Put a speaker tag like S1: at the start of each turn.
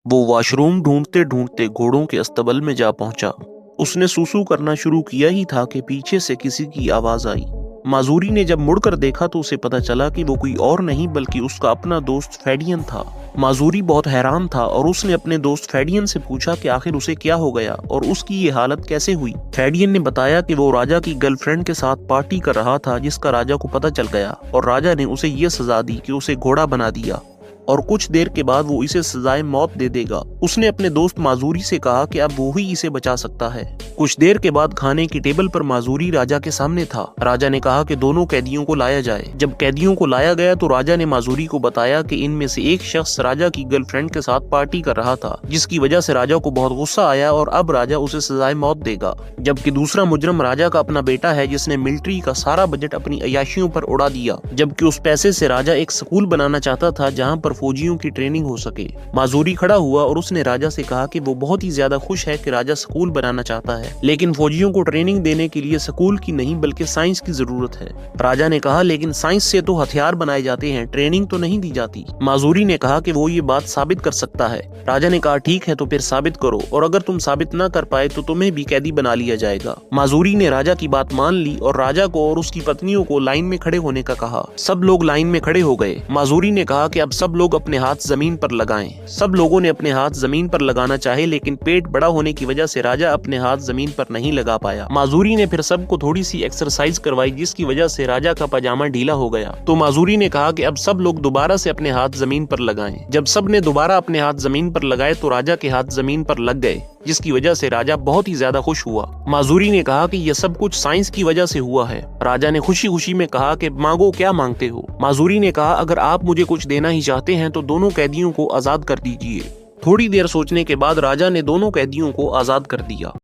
S1: वो वॉशरूम ढूंढते ढूंढते घोड़ों के अस्तबल में जा पहुंचा। उसने सूसू करना शुरू किया ही था कि पीछे से किसी की आवाज आई। माजूरी ने जब मुड़कर देखा तो उसे पता चला कि वो कोई और नहीं बल्कि उसका अपना दोस्त फेडियन था। माजूरी बहुत हैरान था और उसने अपने दोस्त फेडियन से पूछा कि आखिर उसे क्या हो गया और उसकी ये हालत कैसे हुई। फेडियन ने बताया कि वो राजा की गर्लफ्रेंड के साथ पार्टी कर रहा था जिसका राजा को पता चल गया और राजा ने उसे ये सजा दी कि उसे घोड़ा बना दिया और कुछ देर के बाद वो इसे सजाए मौत दे देगा। उसने अपने दोस्त माजूरी से कहा कि अब वो ही इसे बचा सकता है। कुछ देर के बाद खाने की टेबल पर माजूरी राजा के सामने था। राजा ने कहा कि दोनों कैदियों को लाया जाए। जब कैदियों को लाया गया तो राजा ने माजूरी को बताया कि इनमें से एक शख्स राजा की गर्लफ्रेंड के साथ पार्टी कर रहा था, जिसकी वजह से राजा को बहुत गुस्सा आया और अब राजा उसे सजाए मौत देगा। जबकि दूसरा मुजरम राजा का अपना बेटा है जिसने मिलिट्री का सारा बजट अपनी अय्याशियों पर उड़ा दिया, जबकि उस पैसे से राजा एक स्कूल बनाना चाहता था जहाँ पर फौजियों की ट्रेनिंग हो सके। माजूरी खड़ा हुआ और उसने राजा से कहा कि वो बहुत ही ज्यादा खुश है कि राजा स्कूल बनाना चाहता है, लेकिन फौजियों को ट्रेनिंग देने के लिए स्कूल की नहीं बल्कि साइंस की जरूरत है। राजा ने कहा लेकिन साइंस से तो हथियार बनाए जाते हैं, ट्रेनिंग तो नहीं दी जाती। माजूरी ने कहा कि वो ये बात साबित कर सकता है। राजा ने कहा ठीक है तो फिर साबित करो और अगर तुम साबित न कर पाए तो तुम्हें भी कैदी बना लिया जाएगा। माजूरी ने राजा की बात मान ली और राजा को और उसकी पत्नियों को लाइन में खड़े होने का कहा। सब लोग लाइन में खड़े हो गए। माजूरी ने कहा कि अब सब लोग अपने हाथ जमीन पर लगाएं। सब लोगों ने अपने हाथ जमीन पर लगाना चाहे लेकिन पेट बड़ा होने की वजह से राजा अपने हाथ जमीन पर नहीं लगा पाया। माजूरी ने फिर सबको थोड़ी सी एक्सरसाइज करवाई जिसकी वजह से राजा का पजामा ढीला हो गया। तो माजूरी ने कहा कि अब सब लोग दोबारा से अपने हाथ जमीन पर लगाएं। जब सब ने दोबारा अपने हाथ जमीन पर लगाए तो राजा के हाथ जमीन पर लग गए, जिसकी वजह से राजा बहुत ही ज्यादा खुश हुआ। माजूरी ने कहा कि यह सब कुछ साइंस की वजह से हुआ है। राजा ने खुशी खुशी में कहा कि मांगो, क्या मांगते हो। माजूरी ने कहा अगर आप मुझे कुछ देना ही चाहते हैं तो दोनों कैदियों को आजाद कर दीजिए। थोड़ी देर सोचने के बाद राजा ने दोनों कैदियों को आजाद कर दिया।